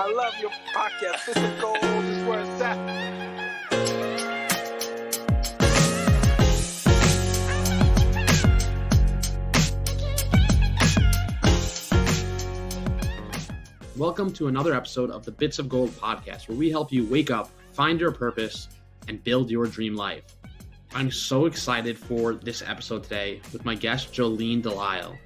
I love your podcast. This is gold. This is where it's at. Welcome to another episode of the Bits of Gold podcast, where we help you wake up, find your purpose, and build your dream life. I'm so excited for this episode today with my guest, Jolene Delisle.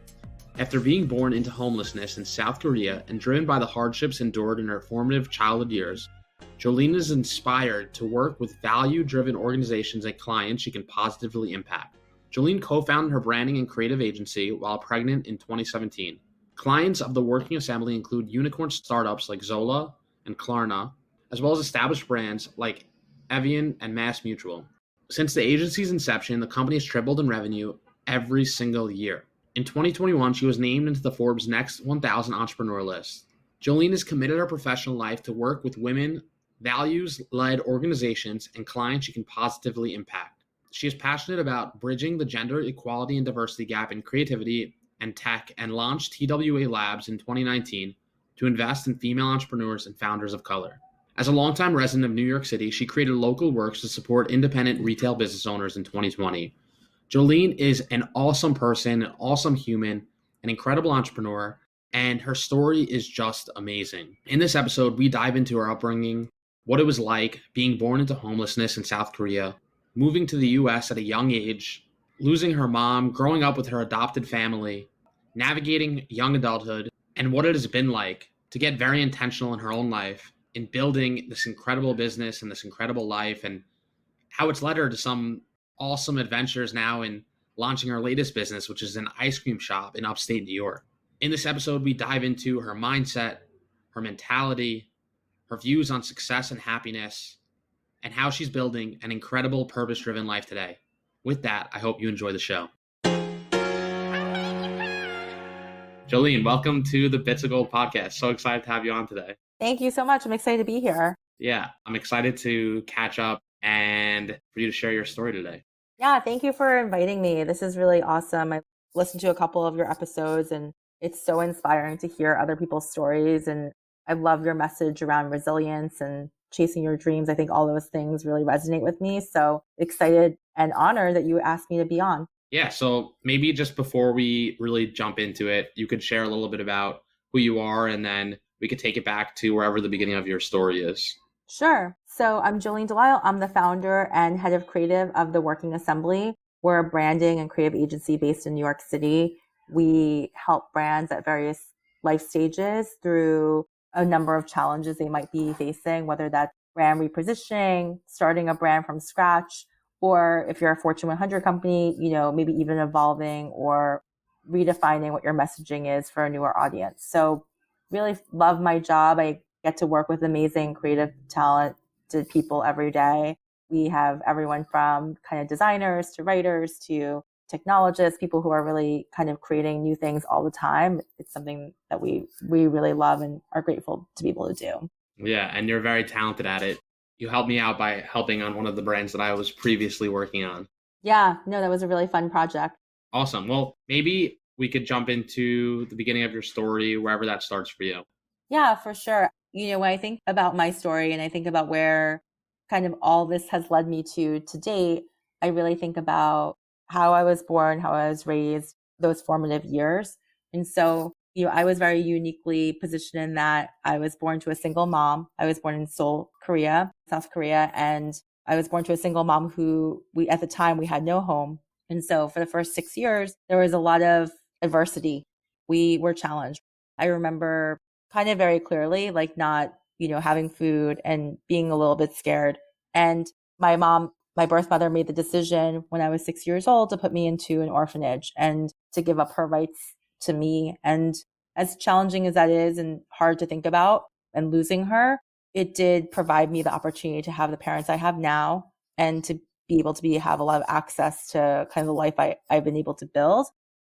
After being born into homelessness in South Korea and driven by the hardships endured in her formative childhood years, Jolene is inspired to work with value-driven organizations and clients she can positively impact. Jolene co-founded her branding and creative agency while pregnant in 2017. Clients of the Working Assembly include unicorn startups like Zola and Klarna, as well as established brands like Evian and MassMutual. Since the agency's inception, the company has tripled in revenue every single year. In 2021, she was named into the Forbes Next 1000 entrepreneur list. Jolene has committed her professional life to work with women, values-led organizations, and clients she can positively impact. She is passionate about bridging the gender equality and diversity gap in creativity and tech, and launched TWA Labs in 2019 to invest in female entrepreneurs and founders of color. As a longtime resident of New York City, she created local works to support independent retail business owners in 2020. Jolene is an awesome person, an awesome human, an incredible entrepreneur, and her story is just amazing. In this episode, we dive into her upbringing, what it was like being born into homelessness in South Korea, moving to the US at a young age, losing her mom, growing up with her adopted family, navigating young adulthood, and what it has been like to get very intentional in her own life in building this incredible business and this incredible life, and how it's led her to some awesome adventures now in launching her latest business, which is an ice cream shop in upstate New York. In this episode, we dive into her mindset, her mentality, her views on success and happiness, and how she's building an incredible purpose-driven life today. With that, I hope you enjoy the show. Jolene, welcome to the Bits of Gold podcast. So excited to have you on today. Thank you so much. I'm excited to be here. Yeah, I'm excited to catch up and for you to share your story today. Yeah, thank you for inviting me. This is really awesome. I've listened to a couple of your episodes and it's so inspiring to hear other people's stories. And I love your message around resilience and chasing your dreams. I think all those things really resonate with me. So excited and honored that you asked me to be on. Yeah, so maybe just before we really jump into it, you could share a little bit about who you are, and then we could take it back to wherever the beginning of your story is. Sure. So I'm Jolene Delisle. I'm the founder and head of creative of the Working Assembly. We're a branding and creative agency based in New York City. We help brands at various life stages through a number of challenges they might be facing, whether that's brand repositioning, starting a brand from scratch, or if you're a Fortune 100 company, maybe even evolving or redefining what your messaging is for a newer audience. So really love my job. I get to work with amazing creative talented people every day. We have everyone from kind of designers to writers to technologists, people who are really kind of creating new things all the time. It's something that we really love and are grateful to be able to do. Yeah, and you're very talented at it. You helped me out by helping on one of the brands that I was previously working on. Yeah, no, that was a really fun project. Awesome. Well, maybe we could jump into the beginning of your story, wherever that starts for you. Yeah, for sure. When I think about my story and I think about where kind of all this has led me to date, I really think about how I was born, how I was raised, those formative years. And so, I was very uniquely positioned in that I was born to a single mom. I was born in Seoul, Korea, South Korea. And I was born to a single mom who at the time we had no home. And so for the first 6 years, there was a lot of adversity. We were challenged. I remember kind of very clearly, like not, having food and being a little bit scared. And my mom, my birth mother, made the decision when I was 6 years old to put me into an orphanage and to give up her rights to me. And as challenging as that is and hard to think about and losing her, it did provide me the opportunity to have the parents I have now and to be able to have a lot of access to kind of the life I've been able to build.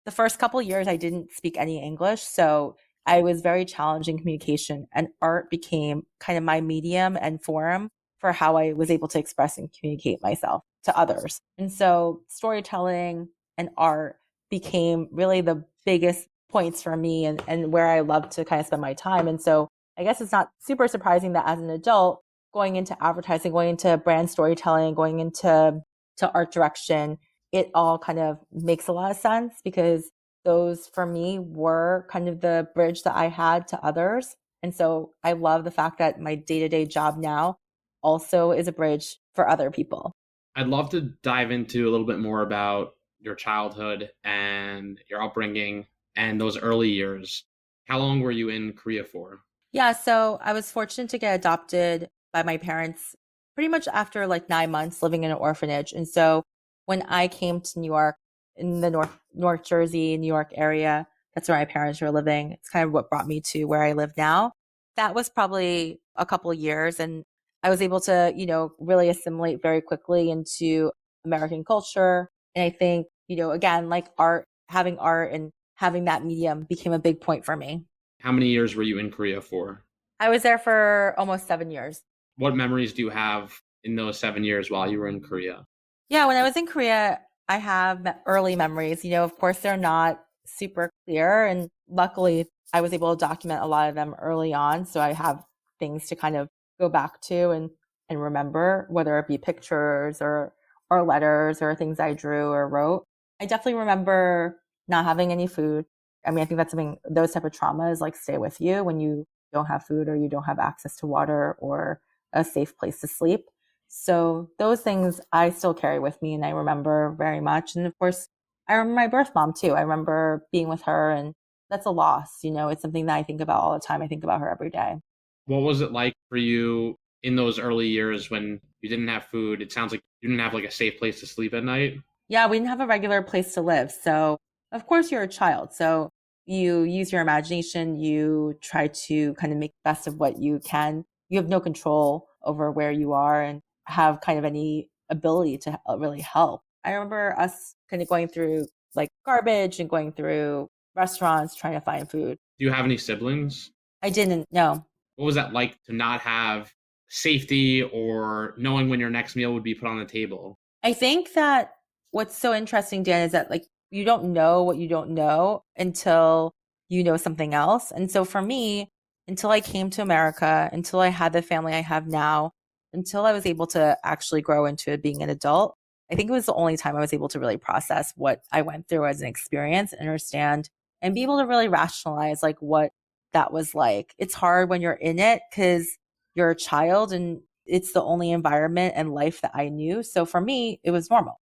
The first couple of years, I didn't speak any English. So I was very challenged in communication, and art became kind of my medium and forum for how I was able to express and communicate myself to others. And so storytelling and art became really the biggest points for me and where I love to kind of spend my time. And so I guess it's not super surprising that as an adult, going into advertising, going into brand storytelling, going into art direction, it all kind of makes a lot of sense because those for me were kind of the bridge that I had to others. And so I love the fact that my day-to-day job now also is a bridge for other people. I'd love to dive into a little bit more about your childhood and your upbringing and those early years. How long were you in Korea for? Yeah, so I was fortunate to get adopted by my parents pretty much after like 9 months living in an orphanage. And so when I came to New York in the North Jersey, New York area, that's where my parents were living. It's kind of what brought me to where I live now. That was probably a couple of years, and I was able to, really assimilate very quickly into American culture. And I think, again, like art and having that medium became a big point for me. How many years were you in Korea for? I was there for almost 7 years. What memories do you have in those 7 years while you were in Korea? Yeah, when I was in Korea, I have early memories. Of course, they're not super clear. And luckily, I was able to document a lot of them early on. So I have things to kind of go back to and remember, whether it be pictures or letters or things I drew or wrote. I definitely remember not having any food. I mean, I think that's something, those type of traumas like stay with you when you don't have food or you don't have access to water or a safe place to sleep. So those things I still carry with me and I remember very much. And of course, I remember my birth mom too. I remember being with her, and that's a loss. It's something that I think about all the time. I think about her every day. What was it like for you in those early years when you didn't have food? It sounds like you didn't have like a safe place to sleep at night. Yeah, we didn't have a regular place to live. So of course you're a child. So you use your imagination. You try to kind of make the best of what you can. You have no control over where you are and have kind of any ability to really help. I remember us kind of going through like garbage and going through restaurants trying to find food. Do you have any siblings? I didn't know. What was that like to not have safety or knowing when your next meal would be put on the table? I think that what's so interesting, Dan, is that like you don't know what you don't know until you know something else. And so for me, until I came to America, until I had the family I have now, until I was able to actually grow into being an adult, I think it was the only time I was able to really process what I went through as an experience, understand, and be able to really rationalize like what that was like. It's hard when you're in it because you're a child and it's the only environment and life that I knew. So for me, it was normal.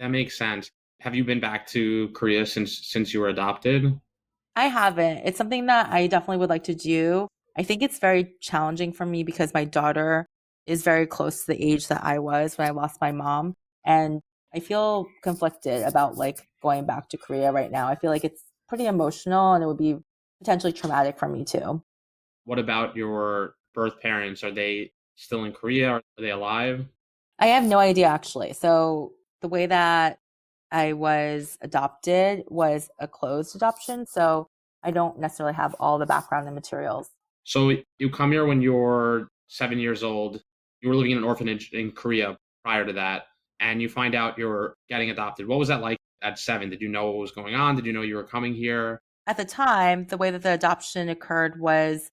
That makes sense. Have you been back to Korea since you were adopted? I haven't. It's something that I definitely would like to do. I think it's very challenging for me because my daughter is very close to the age that I was when I lost my mom. And I feel conflicted about like going back to Korea right now. I feel like it's pretty emotional and it would be potentially traumatic for me too. What about your birth parents? Are they still in Korea? Are they alive? I have no idea actually. So the way that I was adopted was a closed adoption. So I don't necessarily have all the background and materials. So you come here when you're 7 years old. You were living in an orphanage in Korea prior to that, and you find out you're getting adopted. What was that like at 7? Did you know what was going on? Did you know you were coming here? At the time, the way that the adoption occurred was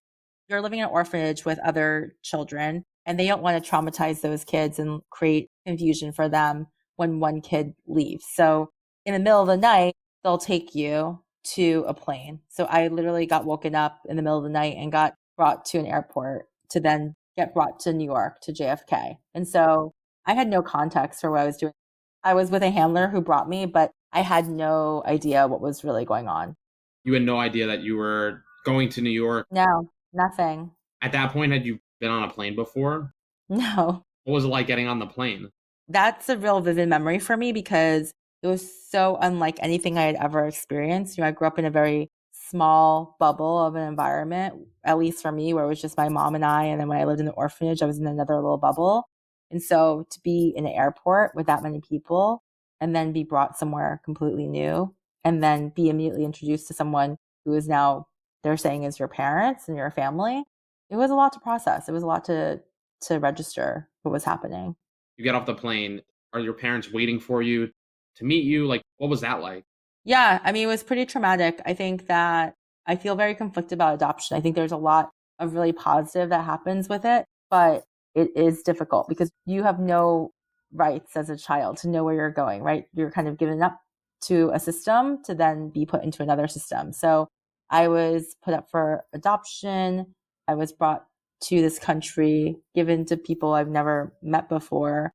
you're living in an orphanage with other children, and they don't want to traumatize those kids and create confusion for them when one kid leaves. So in the middle of the night, they'll take you to a plane. So I literally got woken up in the middle of the night and got brought to an airport to then get brought to New York to JFK. And so I had no context for what I was doing. I was with a handler who brought me, but I had no idea what was really going on. You had no idea that you were going to New York. No, nothing. At that point, had you been on a plane before? No. What was it like getting on the plane? That's a real vivid memory for me because it was so unlike anything I had ever experienced. I grew up in a very small bubble of an environment, at least for me, where it was just my mom and I. And then when I lived in the orphanage, I was in another little bubble. And so to be in an airport with that many people and then be brought somewhere completely new and then be immediately introduced to someone who is now, they're saying, is your parents and your family, it was a lot to process. It was a lot to register what was happening. You get off the plane. Are your parents waiting for you to meet you? Like, what was that like? Yeah, I mean, it was pretty traumatic. I think that I feel very conflicted about adoption. I think there's a lot a really positive that happens with it, but it is difficult because you have no rights as a child to know where you're going, right? You're kind of given up to a system to then be put into another system. So I was put up for adoption. I was brought to this country, given to people I've never met before,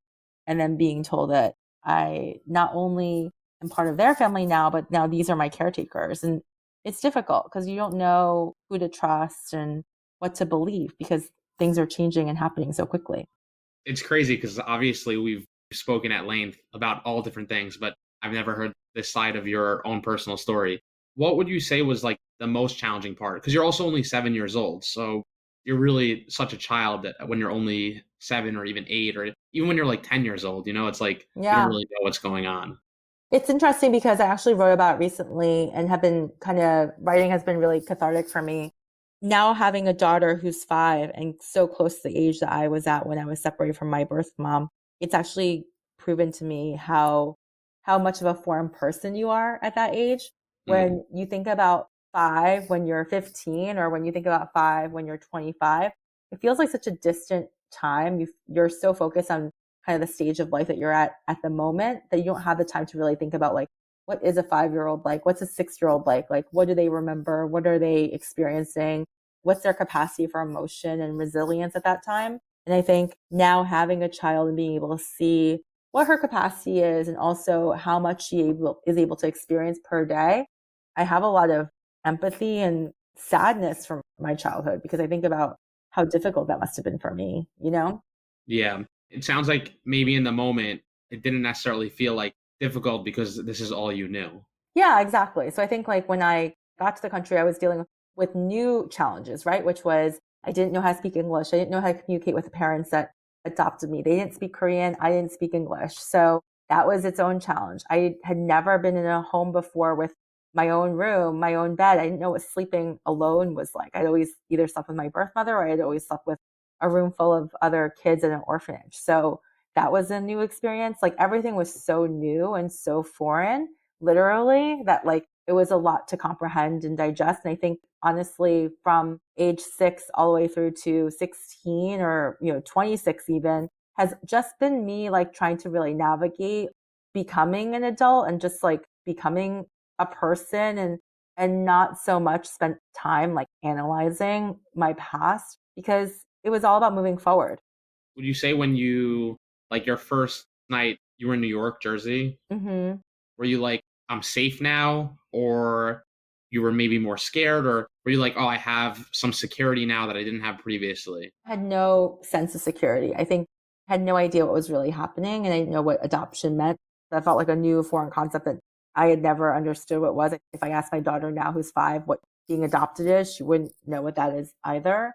and then being told that I not only am part of their family now, but now these are my caretakers. And it's difficult because you don't know who to trust and what to believe because things are changing and happening so quickly. It's crazy because obviously we've spoken at length about all different things, but I've never heard this side of your own personal story. What would you say was like the most challenging part? Because you're also only 7 years old. So you're really such a child that when you're only 7 or even 8, or even when you're like 10 years old, it's like you don't Yeah. really know what's going on. It's interesting because I actually wrote about it recently and have been kind of writing has been really cathartic for me. Now having a daughter who's 5 and so close to the age that I was at when I was separated from my birth mom, it's actually proven to me how much of a foreign person you are at that age. Mm. When you think about 5 when you're 15 or when you think about 5 when you're 25, it feels like such a distant time. You're so focused on kind of the stage of life that you're at the moment that you don't have the time to really think about like, what is a 5-year-old like? What's a 6-year-old like? Like, what do they remember? What are they experiencing? What's their capacity for emotion and resilience at that time? And I think now having a child and being able to see what her capacity is and also how much is able to experience per day, I have a lot of empathy and sadness from my childhood because I think about how difficult that must have been for me, you know? Yeah. It sounds like maybe in the moment, it didn't necessarily feel like difficult because this is all you knew. Yeah, exactly. So I think like when I got to the country, I was dealing with new challenges, right? Which was I didn't know how to speak English. I didn't know how to communicate with the parents that adopted me. They didn't speak Korean. I didn't speak English. So that was its own challenge. I had never been in a home before with my own room, my own bed. I didn't know what sleeping alone was like. I'd always either slept with my birth mother or I'd always slept with a room full of other kids in an orphanage. So that was a new experience. Like everything was so new and so foreign literally that like it was a lot to comprehend and digest. And I think honestly, from age 6 all the way through to 16 or 26 even has just been me like trying to really navigate becoming an adult and just like becoming a person and not so much spent time like analyzing my past because it was all about moving forward. Would you say when you, like your first night, you were in New York, Jersey, Hmm. were you like, I'm safe now? Or you were maybe more scared? Or were you like, oh, I have some security now that I didn't have previously? Had no sense of security. I think I had no idea what was really happening and I didn't know what adoption meant. That felt like a new foreign concept that I had never understood what it was. If I asked my daughter now who's 5 what being adopted is, she wouldn't know what that is either.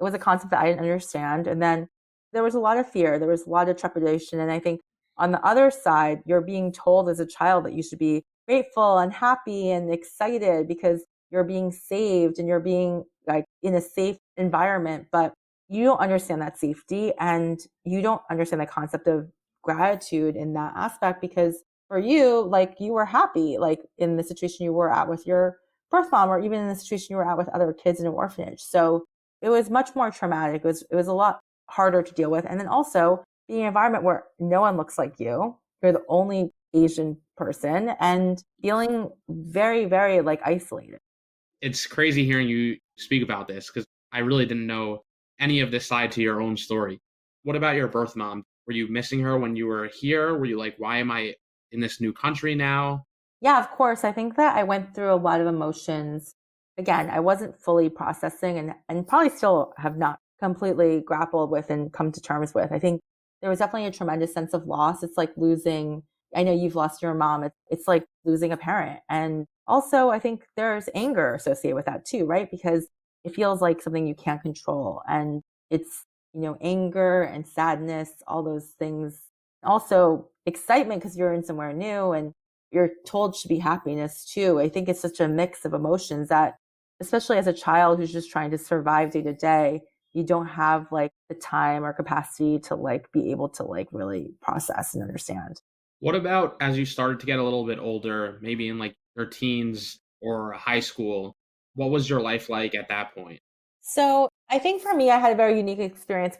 It was a concept that I didn't understand. And then there was a lot of fear. There was a lot of trepidation. And I think on the other side, you're being told as a child that you should be grateful and happy and excited because you're being saved and you're being like in a safe environment. But you don't understand that safety and you don't understand the concept of gratitude in that aspect because for you, like you were happy, like in the situation you were at with your birth mom, or even in the situation you were at with other kids in an orphanage. So it was much more traumatic. It was a lot harder to deal with. And then also being in an environment where no one looks like you. You're the only Asian person and feeling very, very like isolated. It's crazy hearing you speak about this because I really didn't know any of this side to your own story. What about your birth mom? Were you missing her when you were here? Were you like, why am I in this new country now? Yeah, of course. I think that I went through a lot of emotions. Again, I wasn't fully processing and probably still have not completely grappled with and come to terms with. I think there was definitely a tremendous sense of loss. It's like losing, I know you've lost your mom. It's like losing a parent. And also, I think there's anger associated with that too, right? Because it feels like something you can't control. And it's, anger and sadness, all those things. Also, excitement because you're in somewhere new and you're told should be happiness too. I think it's such a mix of emotions that, especially as a child who's just trying to survive day to day, you don't have like the time or capacity to like be able to like really process and understand. What about as you started to get a little bit older, maybe in like your teens or high school? What was your life like at that point? So I think for me, I had a very unique experience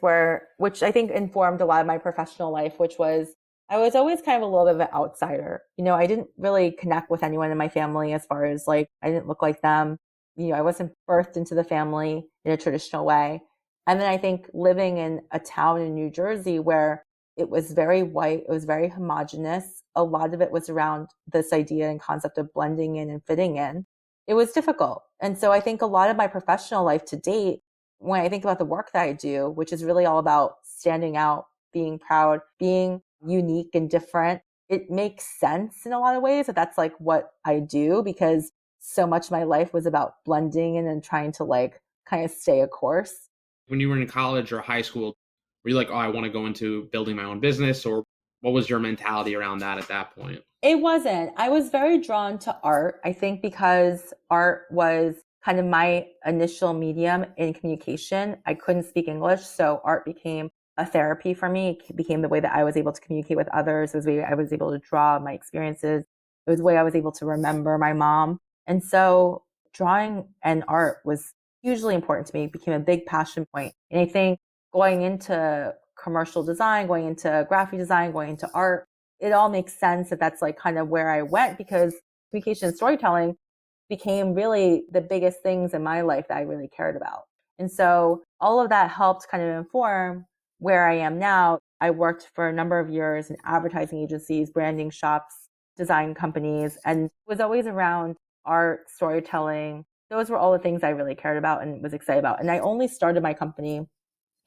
which I think informed a lot of my professional life, which was I was always kind of a little bit of an outsider. I didn't really connect with anyone in my family as far as like, I didn't look like them. I wasn't birthed into the family in a traditional way. And then I think living in a town in New Jersey where it was very white, it was very homogenous. A lot of it was around this idea and concept of blending in and fitting in. It was difficult. And so I think a lot of my professional life to date, when I think about the work that I do, which is really all about standing out, being proud, being unique and different, it makes sense in a lot of ways that that's like what I do, because so much of my life was about blending in and trying to like kind of stay a course. When you were in college or high school, were you like, oh, I want to go into building my own business? Or what was your mentality around that at that point? It wasn't. I was very drawn to art, I think because art was kind of my initial medium in communication. I couldn't speak English, so art became a therapy for me. It became the way that I was able to communicate with others. It was the way I was able to draw my experiences. It was the way I was able to remember my mom. And so drawing and art was hugely important to me. It became a big passion point. And I think going into commercial design, going into graphic design, going into art, it all makes sense that that's like kind of where I went, because communication and storytelling became really the biggest things in my life that I really cared about. And so all of that helped kind of inform where I am now. I worked for a number of years in advertising agencies, branding shops, design companies, and it was always around art, storytelling. Those were all the things I really cared about and was excited about. And I only started my company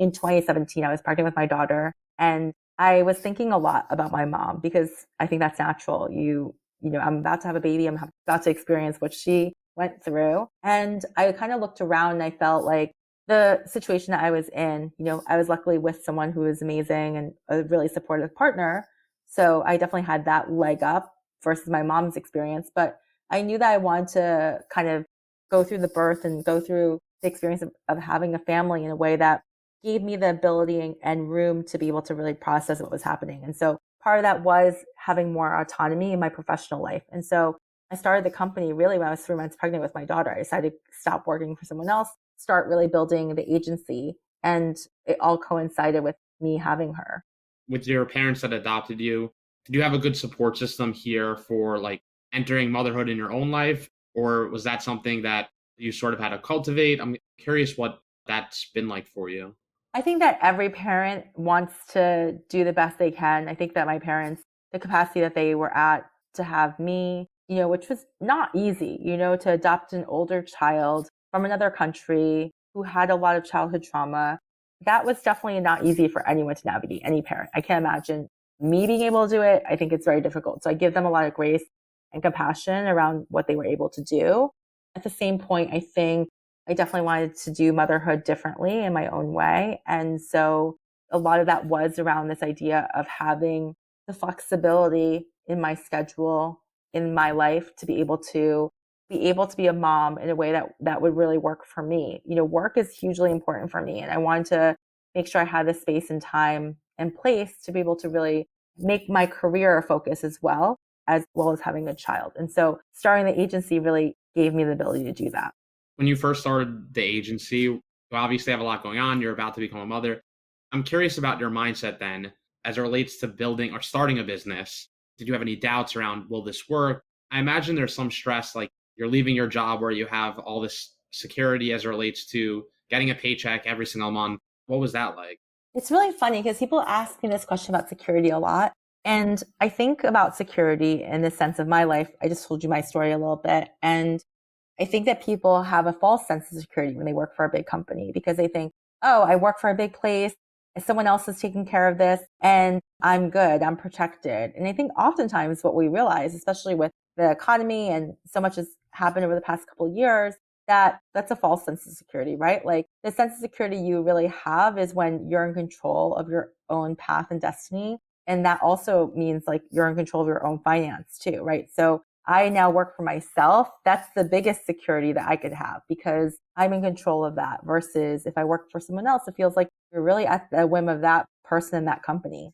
in 2017. I was pregnant with my daughter, and I was thinking a lot about my mom, because I think that's natural. I'm about to have a baby. I'm about to experience what she went through. And I kind of looked around and I felt like the situation that I was in, I was luckily with someone who was amazing and a really supportive partner. So I definitely had that leg up versus my mom's experience. But I knew that I wanted to kind of go through the birth and go through the experience of having a family in a way that gave me the ability and room to be able to really process what was happening. And so part of that was having more autonomy in my professional life. And so I started the company really when I was 3 months pregnant with my daughter. I decided to stop working for someone else, start really building the agency. And it all coincided with me having her. With your parents that adopted you, did you have a good support system here for like entering motherhood in your own life? Or was that something that you sort of had to cultivate? I'm curious what that's been like for you. I think that every parent wants to do the best they can. I think that my parents, the capacity that they were at to have me, which was not easy, to adopt an older child from another country who had a lot of childhood trauma. That was definitely not easy for anyone to navigate, any parent. I can't imagine me being able to do it. I think it's very difficult. So I give them a lot of grace and compassion around what they were able to do. At the same point, I think I definitely wanted to do motherhood differently in my own way. And so a lot of that was around this idea of having the flexibility in my schedule, in my life, to be able to be a mom in a way that would really work for me. Work is hugely important for me. And I wanted to make sure I had the space and time and place to be able to really make my career a focus as well as having a child. And so starting the agency really gave me the ability to do that. When you first started the agency, you obviously have a lot going on. You're about to become a mother. I'm curious about your mindset then as it relates to building or starting a business. Did you have any doubts around, will this work? I imagine there's some stress, like you're leaving your job where you have all this security as it relates to getting a paycheck every single month. What was that like? It's really funny because people ask me this question about security a lot. And I think about security in the sense of my life. I just told you my story a little bit. And I think that people have a false sense of security when they work for a big company, because they think, oh, I work for a big place, someone else is taking care of this, and I'm good, I'm protected. And I think oftentimes what we realize, especially with the economy and so much has happened over the past couple of years, that's a false sense of security, right? Like the sense of security you really have is when you're in control of your own path and destiny. And that also means like you're in control of your own finance too, right? So I now work for myself. That's the biggest security that I could have, because I'm in control of that, versus if I work for someone else, it feels like you're really at the whim of that person in that company.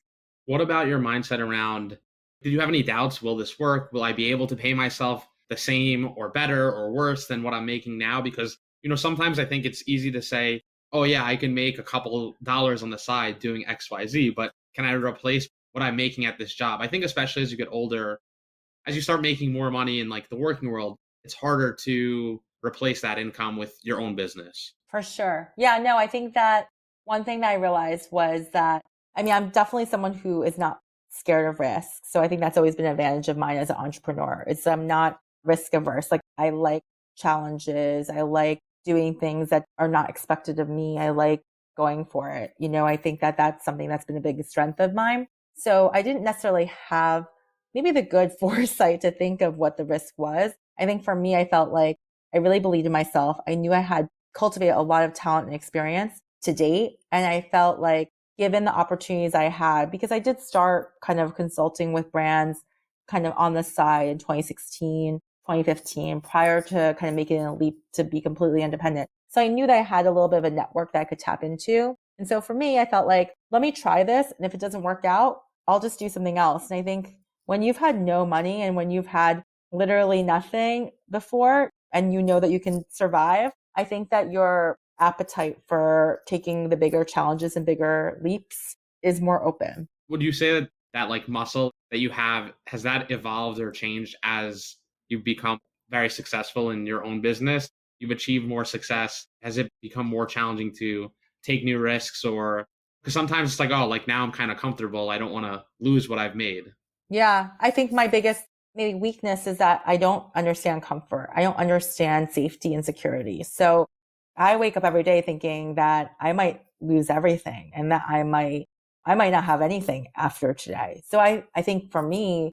What about your mindset around, did you have any doubts? Will this work? Will I be able to pay myself the same or better or worse than what I'm making now? Because sometimes I think it's easy to say, oh yeah, I can make a couple dollars on the side doing XYZ, but can I replace what I'm making at this job? I think especially as you get older, as you start making more money in like the working world, it's harder to replace that income with your own business. For sure. Yeah, no, I think that one thing that I realized was that, I mean, I'm definitely someone who is not scared of risk. So I think that's always been an advantage of mine as an entrepreneur. It's I'm not risk averse. Like I like challenges. I like doing things that are not expected of me. I like going for it. I think that that's something that's been a big strength of mine. So I didn't necessarily have maybe the good foresight to think of what the risk was. I think for me, I felt like I really believed in myself. I knew I had cultivated a lot of talent and experience to date. And I felt like given the opportunities I had, because I did start kind of consulting with brands kind of on the side in 2016, 2015, prior to kind of making a leap to be completely independent. So I knew that I had a little bit of a network that I could tap into. And so for me, I felt like, let me try this. And if it doesn't work out, I'll just do something else. And I think when you've had no money and when you've had literally nothing before and you know that you can survive, I think that your appetite for taking the bigger challenges and bigger leaps is more open. Would you say that like muscle that you have, has that evolved or changed as you've become very successful in your own business? You've achieved more success. Has it become more challenging to take new risks? Or because sometimes it's like, oh, like now I'm kind of comfortable. I don't want to lose what I've made. Yeah, I think my biggest maybe weakness is that I don't understand comfort. I don't understand safety and security. So I wake up every day thinking that I might lose everything and that I might not have anything after today. So I think for me,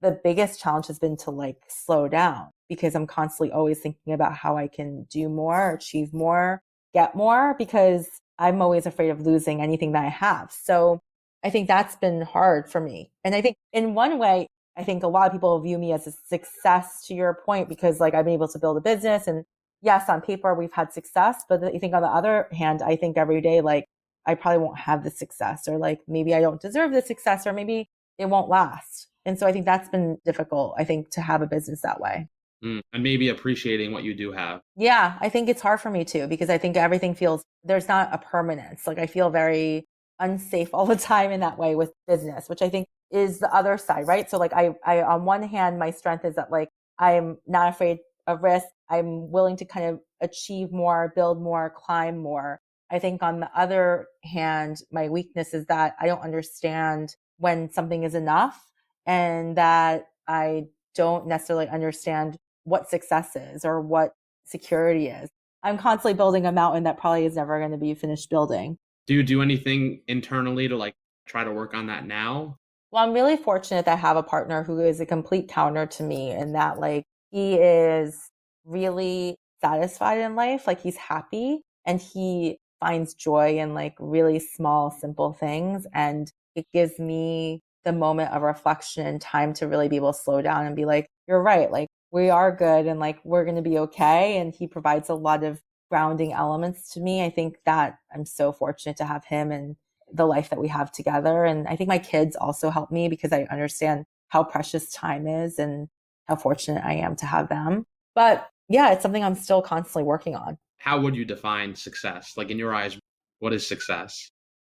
the biggest challenge has been to like slow down because I'm constantly always thinking about how I can do more, achieve more, get more, because I'm always afraid of losing anything that I have. So I think that's been hard for me. And I think in one way, I think a lot of people view me as a success to your point, because like I've been able to build a business and yes, on paper we've had success, but I think on the other hand, I think every day, like I probably won't have the success, or like maybe I don't deserve the success, or maybe it won't last. And so I think that's been difficult, I think, to have a business that way. And maybe appreciating what you do have. Yeah, I think it's hard for me too, because I think everything feels, there's not a permanence. Like I feel very unsafe all the time in that way with business, which I think is the other side, right? So like I on one hand, my strength is that like I'm not afraid of risk. I'm willing to kind of achieve more, build more, climb more. I think on the other hand, my weakness is that I don't understand when something is enough, and that I don't necessarily understand what success is or what security is. I'm constantly building a mountain that probably is never going to be finished building. Do you do anything internally to like try to work on that now? Well, I'm really fortunate that I have a partner who is a complete counter to me, in that like he is really satisfied in life. Like he's happy and he finds joy in like really small, simple things. And it gives me the moment of reflection and time to really be able to slow down and be like, you're right. Like we are good and like we're going to be okay. And he provides a lot of grounding elements to me. I think that I'm so fortunate to have him and the life that we have together. And I think my kids also help me because I understand how precious time is and how fortunate I am to have them. But yeah, it's something I'm still constantly working on. How would you define success? Like in your eyes, what is success?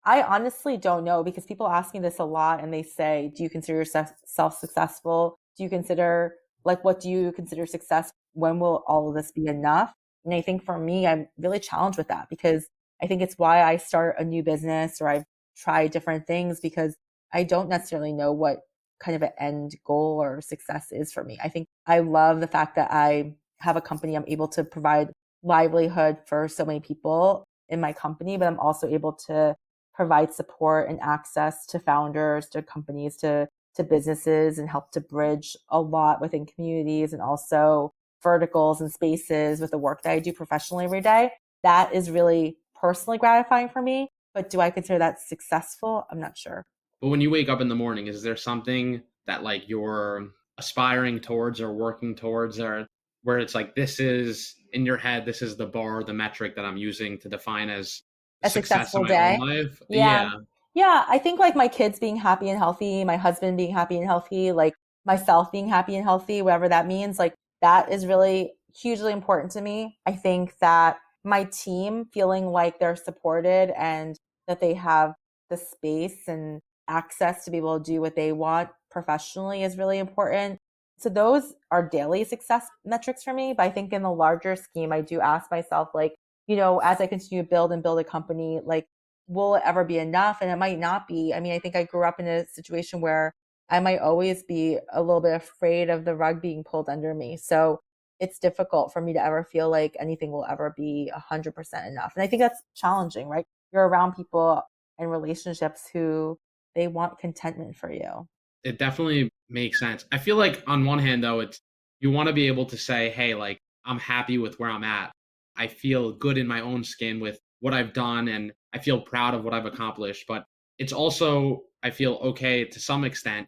I honestly don't know, because people ask me this a lot and they say, do you consider yourself successful? Do you consider, like, what do you consider success? When will all of this be enough? And I think for me, I'm really challenged with that, because I think it's why I start a new business or I've tried different things, because I don't necessarily know what kind of an end goal or success is for me. I think I love the fact that I have a company. I'm able to provide livelihood for so many people in my company, but I'm also able to provide support and access to founders, to companies, to businesses, and help to bridge a lot within communities and also verticals and spaces with the work that I do professionally every day. That is really personally gratifying for me. But do I consider that successful? I'm not sure. But when you wake up in the morning, is there something that like you're aspiring towards or working towards, or where it's like, this is in your head, this is the bar, the metric that I'm using to define as A success in successful my own day. life? Yeah. Yeah. Yeah. I think like my kids being happy and healthy, my husband being happy and healthy, like myself being happy and healthy, whatever that means, like that is really hugely important to me. I think that my team feeling like they're supported and that they have the space and access to be able to do what they want professionally is really important. So those are daily success metrics for me. But I think in the larger scheme, I do ask myself, like, as I continue to build and build a company, like, will it ever be enough? And it might not be. I mean, I think I grew up in a situation where I might always be a little bit afraid of the rug being pulled under me. So it's difficult for me to ever feel like anything will ever be 100% enough. And I think that's challenging, right? You're around people and relationships who they want contentment for you. It definitely makes sense. I feel like on one hand, though, it's you want to be able to say, hey, like, I'm happy with where I'm at. I feel good in my own skin with what I've done and I feel proud of what I've accomplished. But it's also, I feel okay to some extent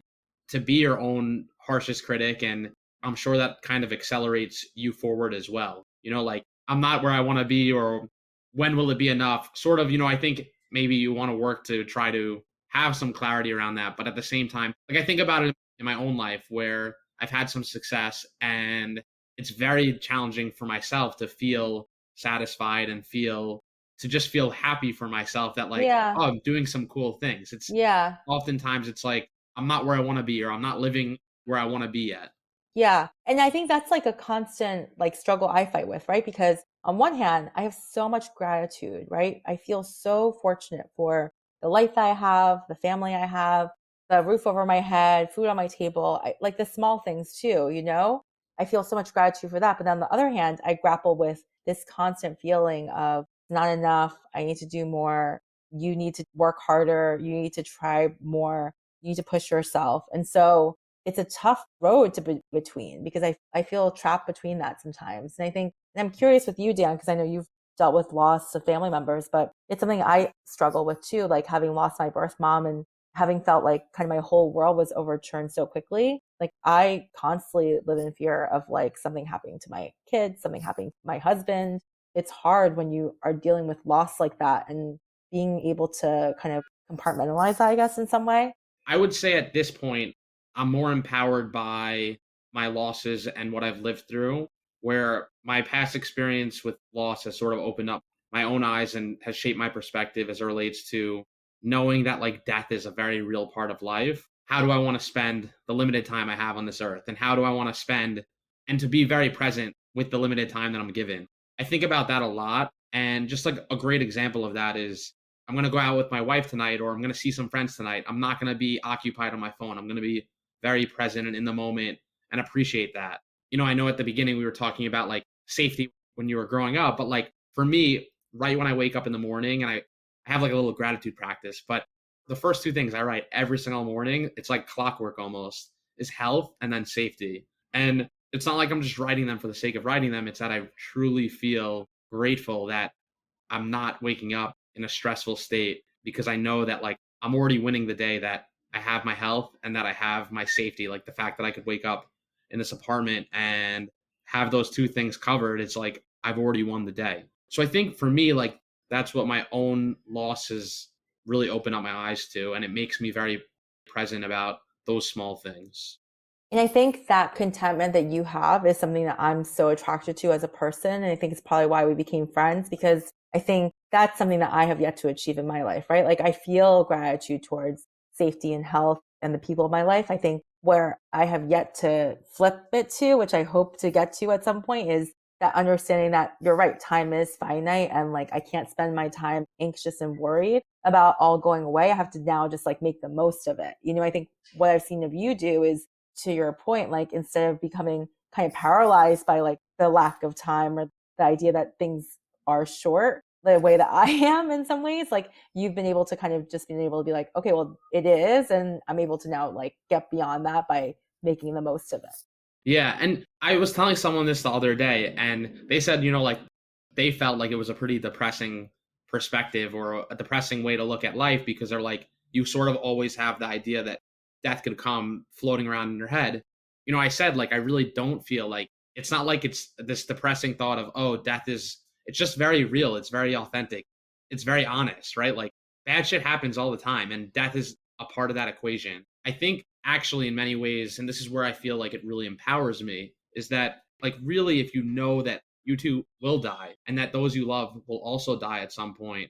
to be your own harshest critic. And I'm sure that kind of accelerates you forward as well. Like, I'm not where I want to be, or when will it be enough? Sort of, I think maybe you want to work to try to have some clarity around that. But at the same time, like, I think about it in my own life where I've had some success and it's very challenging for myself to feel satisfied and to just feel happy for myself that, like, Yeah. oh, I'm doing some cool things. It's Yeah. oftentimes it's like, I'm not where I want to be, or I'm not living where I want to be yet. Yeah. And I think that's like a constant like struggle I fight with, right? Because on one hand, I have so much gratitude, right? I feel so fortunate for the life that I have, the family I have, the roof over my head, food on my table, like the small things too. I feel so much gratitude for that. But on the other hand, I grapple with this constant feeling of not enough. I need to do more. You need to work harder. You need to try more. You need to push yourself. And so it's a tough road to be between, because I feel trapped between that sometimes. And I think, and I'm curious with you, Dan, because I know you've dealt with loss of family members, but it's something I struggle with too, like having lost my birth mom and having felt like kind of my whole world was overturned so quickly. Like I constantly live in fear of like something happening to my kids, something happening to my husband. It's hard when you are dealing with loss like that and being able to kind of compartmentalize that, I guess, in some way. I would say at this point, I'm more empowered by my losses and what I've lived through, where my past experience with loss has sort of opened up my own eyes and has shaped my perspective as it relates to knowing that, like, death is a very real part of life. How do I want to spend the limited time I have on this earth? And how do I want to spend and to be very present with the limited time that I'm given? I think about that a lot. And just like a great example of that is I'm going to go out with my wife tonight, or I'm going to see some friends tonight. I'm not going to be occupied on my phone. I'm going to be very present and in the moment and appreciate that. I know at the beginning we were talking about like safety when you were growing up, but like for me, right when I wake up in the morning and I have like a little gratitude practice, but the first two things I write every single morning, it's like clockwork almost, is health and then safety. And it's not like I'm just writing them for the sake of writing them. It's that I truly feel grateful that I'm not waking up in a stressful state, because I know that, like, I'm already winning the day, that I have my health and that I have my safety. Like the fact that I could wake up in this apartment and have those two things covered, it's like I've already won the day. So I think for me, like, that's what my own losses really open up my eyes to. And it makes me very present about those small things. And I think that contentment that you have is something that I'm so attracted to as a person. And I think it's probably why we became friends, because I think that's something that I have yet to achieve in my life, right? Like I feel gratitude towards safety and health and the people of my life. I think where I have yet to flip it to, which I hope to get to at some point, is that understanding that you're right, time is finite and like I can't spend my time anxious and worried about all going away. I have to now just like make the most of it. I think what I've seen of you do is, to your point, like instead of becoming kind of paralyzed by like the lack of time or the idea that things are short, the way that I am in some ways, like you've been able to kind of just been able to be like, okay, well it is. And I'm able to now like get beyond that by making the most of it. Yeah. And I was telling someone this the other day, and they said, like, they felt like it was a pretty depressing perspective or a depressing way to look at life, because they're like, you sort of always have the idea that death could come floating around in your head. I said, like, I really don't feel like it's not like it's this depressing thought of, oh, it's just very real. It's very authentic. It's very honest, right? Like, bad shit happens all the time, and death is a part of that equation. I think actually in many ways, and this is where I feel like it really empowers me, is that like really, if you know that you too will die and that those you love will also die at some point,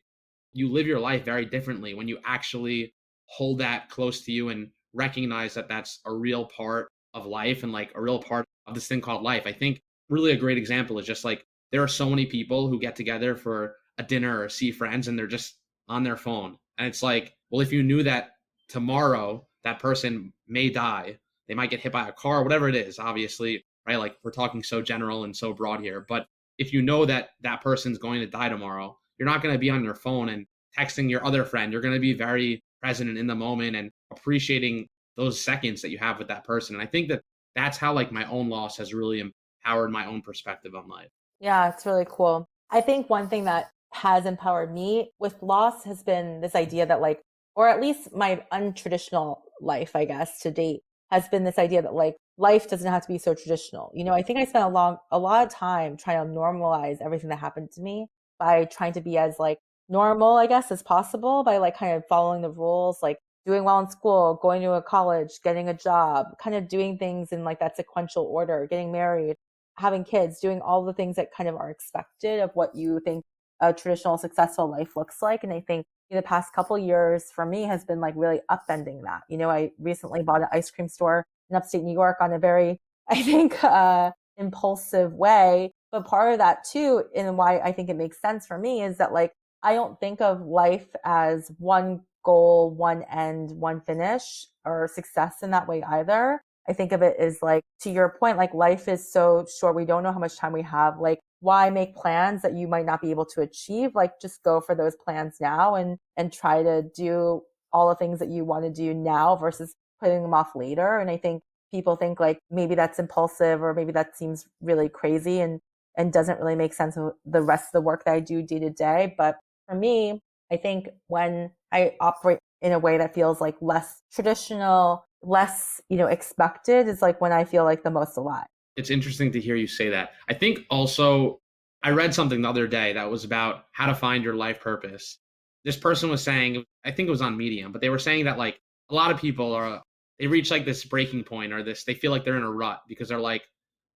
you live your life very differently when you actually hold that close to you and recognize that that's a real part of life and like a real part of this thing called life. I think really a great example is just like there are so many people who get together for a dinner or see friends and they're just on their phone. And it's like, well, if you knew that tomorrow that person may die, they might get hit by a car, whatever it is, obviously, right? Like we're talking so general and so broad here. But if you know that that person's going to die tomorrow, you're not going to be on your phone and texting your other friend. You're going to be very present and in the moment and appreciating those seconds that you have with that person. And I think that that's how like my own loss has really empowered my own perspective on life. Yeah, it's really cool. I think one thing that has empowered me with loss has been this idea that like, or at least my untraditional life, I guess, to date, has been this idea that like life doesn't have to be so traditional. I think I spent a lot of time trying to normalize everything that happened to me by trying to be as like normal, I guess, as possible, by like kind of following the rules, like doing well in school, going to a college, getting a job, kind of doing things in like that sequential order, getting married, having kids, doing all the things that kind of are expected of what you think a traditional successful life looks like. And I think the past couple years for me has been like really upending that. I recently bought an ice cream store in upstate New York on a very, I think, impulsive way. But part of that too, and why I think it makes sense for me, is that like I don't think of life as one goal, one end, one finish, or success in that way either. I think of it as like, to your point, like life is so short. We don't know how much time we have. Like, why make plans that you might not be able to achieve? Like, just go for those plans now and try to do all the things that you want to do now versus putting them off later. And I think people think like maybe that's impulsive or maybe that seems really crazy and doesn't really make sense with the rest of the work that I do day to day. But for me, I think when I operate in a way that feels like less traditional, less, expected, is like when I feel like the most alive. It's interesting to hear you say that. I think also I read something the other day that was about how to find your life purpose. This person was saying, I think it was on Medium, but they were saying that like a lot of people they reach like this breaking point or they feel like they're in a rut because they're like,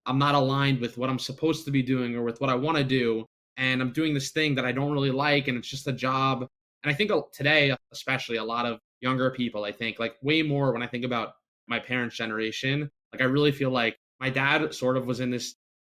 I'm not aligned with what I'm supposed to be doing or with what I want to do. And I'm doing this thing that I don't really like and it's just a job. And I think today, especially a lot of younger people, I think like way more when I think about my parents' generation, like I really feel like my dad sort of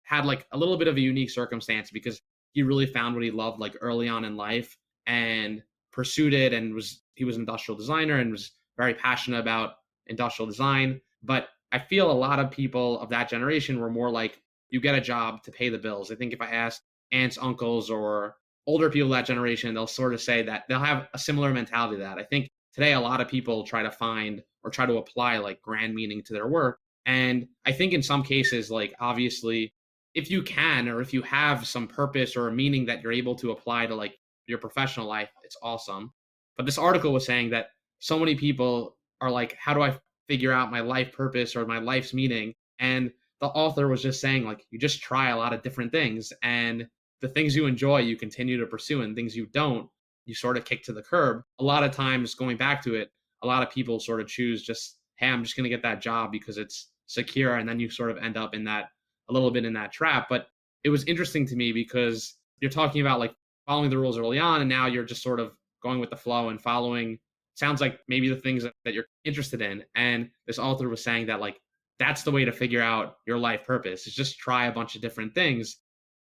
had like a little bit of a unique circumstance because he really found what he loved like early on in life and pursued it and he was an industrial designer and was very passionate about industrial design. But I feel a lot of people of that generation were more like, you get a job to pay the bills. I think if I ask aunts, uncles, or older people of that generation, they'll sort of say that they'll have a similar mentality to that. I think today a lot of people try to find or try to apply like grand meaning to their work. And I think in some cases, like obviously, if you can, or if you have some purpose or a meaning that you're able to apply to like your professional life, it's awesome. But this article was saying that so many people are like, how do I figure out my life purpose or my life's meaning? And the author was just saying like, you just try a lot of different things and the things you enjoy, you continue to pursue, and things you don't, you sort of kick to the curb. A lot of times, going back to it, a lot of people sort of choose just, hey, I'm just going to get that job because it's secure. And then you sort of end up in that, a little bit in that trap. But it was interesting to me because you're talking about like following the rules early on, and now you're just sort of going with the flow and following, sounds like maybe the things that you're interested in. And this author was saying that like, that's the way to figure out your life purpose, is just try a bunch of different things.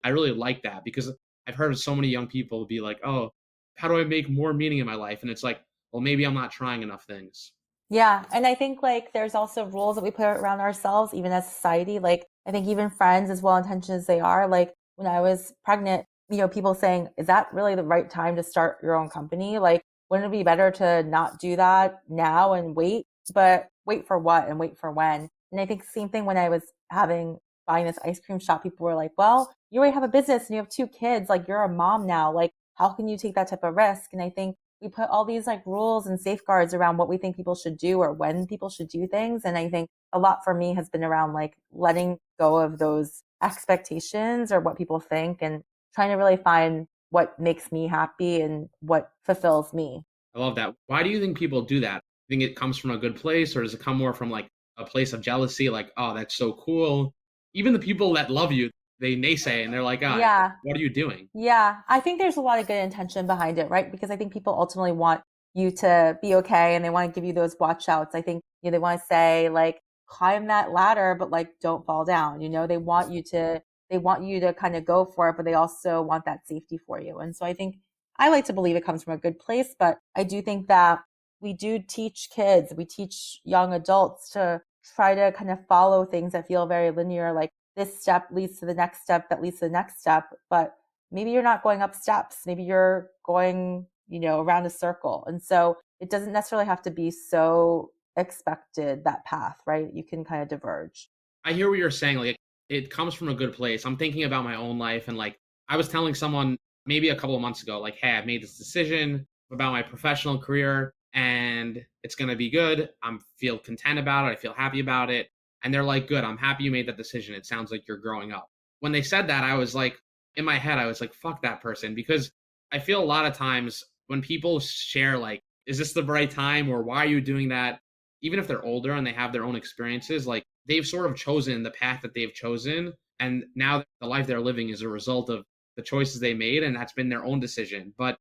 I really like that because I've heard so many young people be like, oh, how do I make more meaning in my life? And it's like, well, maybe I'm not trying enough things. Yeah. And I think like there's also rules that we put around ourselves, even as society. Like I think even friends, as well intentioned as they are, like when I was pregnant, people saying, is that really the right time to start your own company? Like, wouldn't it be better to not do that now and wait? But wait for what and wait for when? And I think the same thing when I was buying this ice cream shop, people were like, well, you already have a business and you have 2 kids. Like you're a mom now. Like how can you take that type of risk? And I think we put all these like rules and safeguards around what we think people should do or when people should do things. And I think a lot for me has been around like letting go of those expectations or what people think and trying to really find what makes me happy and what fulfills me. I love that. Why do you think people do that? Think it comes from a good place, or does it come more from like a place of jealousy? Like, oh, that's so cool. even the people that love you, they naysay and they're like, ah, Yeah. what are you doing? Yeah. I think there's a lot of good intention behind it, right? Because I think people ultimately want you to be okay and they want to give you those watch outs. I think, they want to say like, climb that ladder, but like, don't fall down. They want you to kind of go for it, but they also want that safety for you. And so I think I like to believe it comes from a good place, but I do think that we do teach kids, we teach young adults to try to kind of follow things that feel very linear, like this step leads to the next step that leads to the next step, but maybe you're not going up steps. Maybe you're going, around a circle. And so it doesn't necessarily have to be so expected, that path, right? You can kind of diverge. I hear what you're saying. Like, it comes from a good place. I'm thinking about my own life, and like, I was telling someone maybe a couple of months ago, like, hey, I've made this decision about my professional career and it's going to be good. I feel content about it. I feel happy about it. And they're like, good, I'm happy you made that decision. It sounds like you're growing up. When they said that, I was like, in my head, I was like, fuck that person. Because I feel a lot of times when people share, like, is this the right time, or why are you doing that? Even if they're older and they have their own experiences, like, they've sort of chosen the path that they've chosen. And now the life they're living is a result of the choices they made. And that's been their own decision. But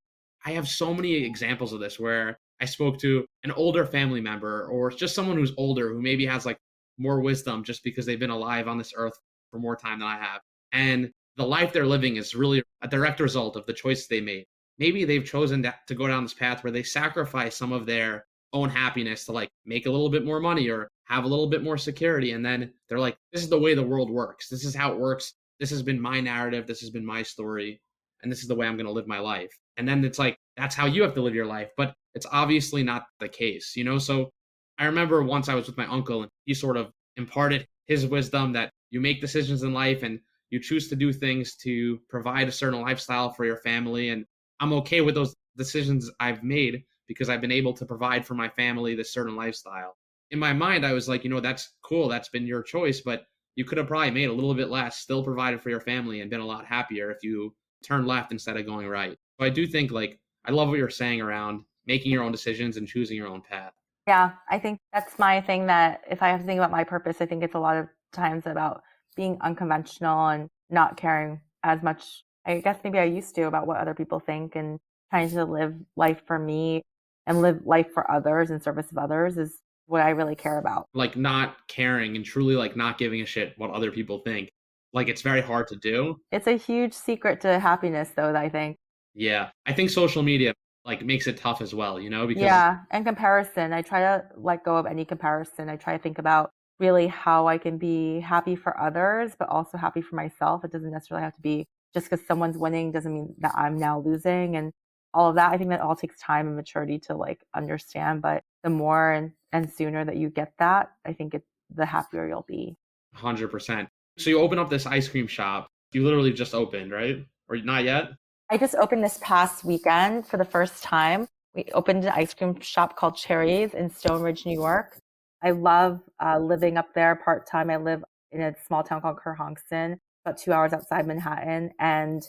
I have so many examples of this where I spoke to an older family member or just someone who's older who maybe has like more wisdom just because they've been alive on this earth for more time than I have. And the life they're living is really a direct result of the choices they made. Maybe they've chosen to go down this path where they sacrifice some of their own happiness to like make a little bit more money or have a little bit more security. And then they're like, this is the way the world works. This is how it works. This has been my narrative. This has been my story. And this is the way I'm going to live my life. And then it's like, that's how you have to live your life. But it's obviously not the case, So I remember once I was with my uncle and he sort of imparted his wisdom that you make decisions in life and you choose to do things to provide a certain lifestyle for your family. And I'm okay with those decisions I've made because I've been able to provide for my family this certain lifestyle. In my mind, I was like, that's cool. That's been your choice, but you could have probably made a little bit less, still provided for your family and been a lot happier if you turned left instead of going right. So I do think like, I love what you're saying around making your own decisions and choosing your own path. Yeah, I think that's my thing, that if I have to think about my purpose, I think it's a lot of times about being unconventional and not caring as much, I guess maybe I used to, about what other people think, and trying to live life for me and live life for others in service of others is what I really care about. Like not caring and truly like not giving a shit what other people think. Like it's very hard to do. It's a huge secret to happiness though, I think. Yeah. I think social media like makes it tough as well, because yeah, and comparison. I try to let go of any comparison. I try to think about really how I can be happy for others, but also happy for myself. It doesn't necessarily have to be just because someone's winning doesn't mean that I'm now losing, and all of that. I think that all takes time and maturity to like understand, but the more and sooner that you get that, I think the happier you'll be. 100%. So you open up this ice cream shop. You literally just opened, right? Or not yet? I just opened this past weekend for the first time. We opened an ice cream shop called Cherries in Stone Ridge, New York. I love living up there part-time. I live in a small town called Kerhonkson, about 2 hours outside Manhattan. And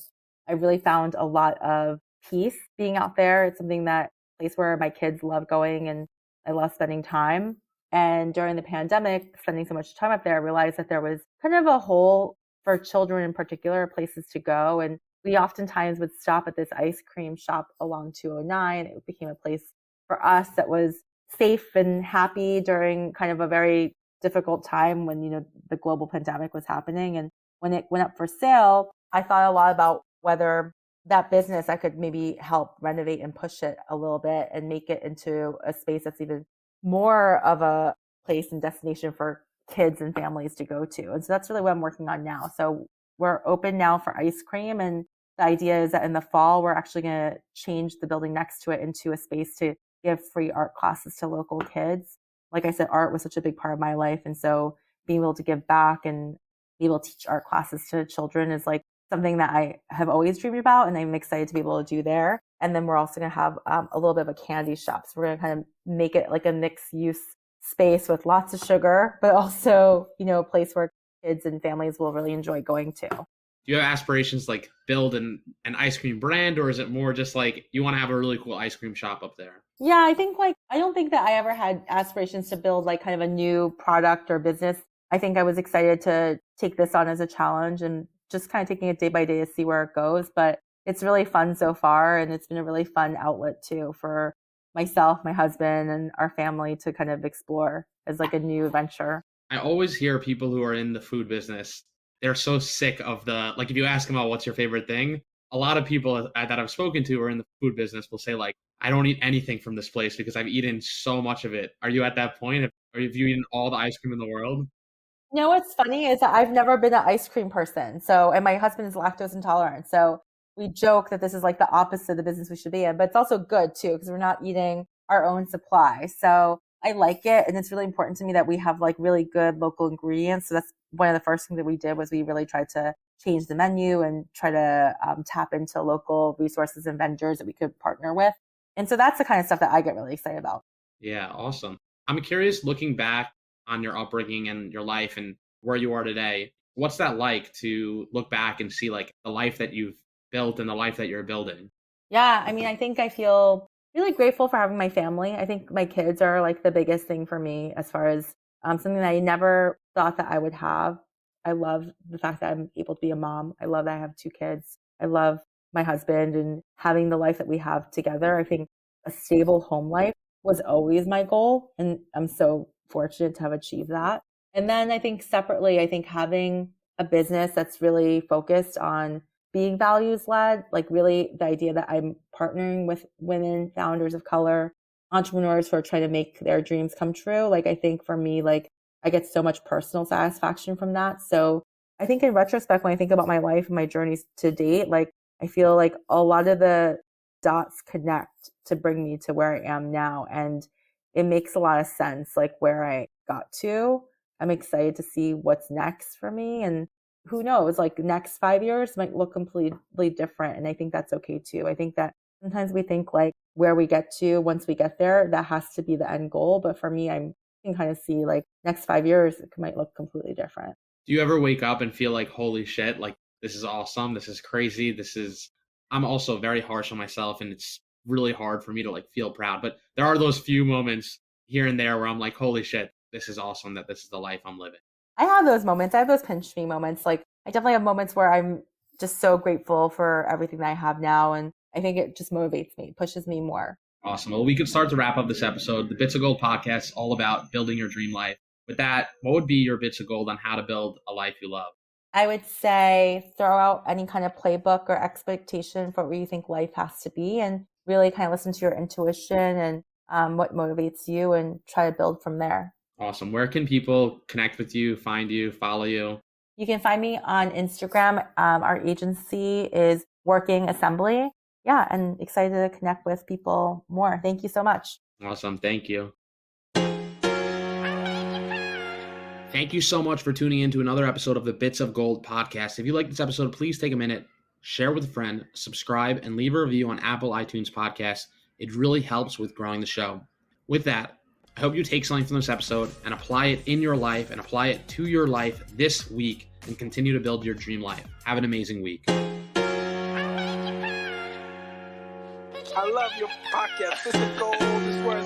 I really found a lot of peace being out there. It's something that place where my kids love going and I love spending time. And during the pandemic, spending so much time up there, I realized that there was kind of a hole for children in particular, places to go. And we oftentimes would stop at this ice cream shop along 209. It became a place for us that was safe and happy during kind of a very difficult time when, the global pandemic was happening. And when it went up for sale, I thought a lot about whether that business, I could maybe help renovate and push it a little bit and make it into a space that's even more of a place and destination for kids and families to go to. And so that's really what I'm working on now. So we're open now for ice cream. And the idea is that in the fall, we're actually going to change the building next to it into a space to give free art classes to local kids. Like I said, art was such a big part of my life. And so being able to give back and be able to teach art classes to children is like something that I have always dreamed about. And I'm excited to be able to do there. And then we're also going to have a little bit of a candy shop. So we're going to kind of make it like a mixed use space with lots of sugar, but also, a place where kids and families will really enjoy going to. Do you have aspirations like build an ice cream brand, or is it more just like you want to have a really cool ice cream shop up there? Yeah, I think I don't think that I ever had aspirations to build like kind of a new product or business. I think I was excited to take this on as a challenge and just kind of taking it day by day to see where it goes. But it's really fun so far. And it's been a really fun outlet too for myself, my husband, and our family to kind of explore as like a new venture. I always hear people who are in the food business, they're so sick of like, if you ask them, what's your favorite thing? A lot of people that I've spoken to who are in the food business will say, like, I don't eat anything from this place because I've eaten so much of it. Are you at that point? Or have you eaten all the ice cream in the world? You know what's funny is that I've never been an ice cream person. So, and my husband is lactose intolerant. So we joke that this is like the opposite of the business we should be in, but it's also good too, because we're not eating our own supply. So I like it. And it's really important to me that we have like really good local ingredients. So that's one of the first things that we did was we really tried to change the menu and try to tap into local resources and vendors that we could partner with. And so that's the kind of stuff that I get really excited about. Yeah, awesome. I'm curious, looking back on your upbringing and your life and where you are today, what's that like to look back and see like the life that you've built and the life that you're building? Yeah, I mean, I think I feel really grateful for having my family. I think my kids are like the biggest thing for me as far as something that I never thought that I would have. I love the fact that I'm able to be a mom. I love that I have 2 kids. I love my husband and having the life that we have together. I think a stable home life was always my goal, and I'm so fortunate to have achieved that. And then I think separately, I think having a business that's really focused on being values led, like really the idea that I'm partnering with women, founders of color, entrepreneurs who are trying to make their dreams come true. Like, I think for me, like, I get so much personal satisfaction from that. So I think in retrospect, when I think about my life and my journeys to date, like, I feel like a lot of the dots connect to bring me to where I am now. And it makes a lot of sense, like where I got to. I'm excited to see what's next for me. And who knows, like next 5 years might look completely different. And I think that's okay too. I think that sometimes we think like where we get to once we get there, that has to be the end goal. But for me, I can kind of see like next 5 years, it might look completely different. Do you ever wake up and feel like, holy shit, like this is awesome, this is crazy, I'm also very harsh on myself and it's really hard for me to like feel proud. But there are those few moments here and there where I'm like, holy shit, this is awesome that this is the life I'm living. I have those moments. I have those pinch me moments. Like I definitely have moments where I'm just so grateful for everything that I have now. And I think it just motivates me, pushes me more. Awesome. Well, we could start to wrap up this episode. The Bits of Gold podcast is all about building your dream life. With that, what would be your bits of gold on how to build a life you love? I would say throw out any kind of playbook or expectation for what you think life has to be and really kind of listen to your intuition and what motivates you and try to build from there. Awesome. Where can people connect with you, find you, follow you? You can find me on Instagram. Our agency is Working Assembly. Yeah, and excited to connect with people more. Thank you so much. Awesome. Thank you. Thank you so much for tuning in to another episode of the Bits of Gold podcast. If you like this episode, please take a minute, share with a friend, subscribe, and leave a review on Apple iTunes Podcasts. It really helps with growing the show. With that, I hope you take something from this episode and apply it in your life and apply it to your life this week and continue to build your dream life. Have an amazing week. I love your podcast. This is gold. This is where it's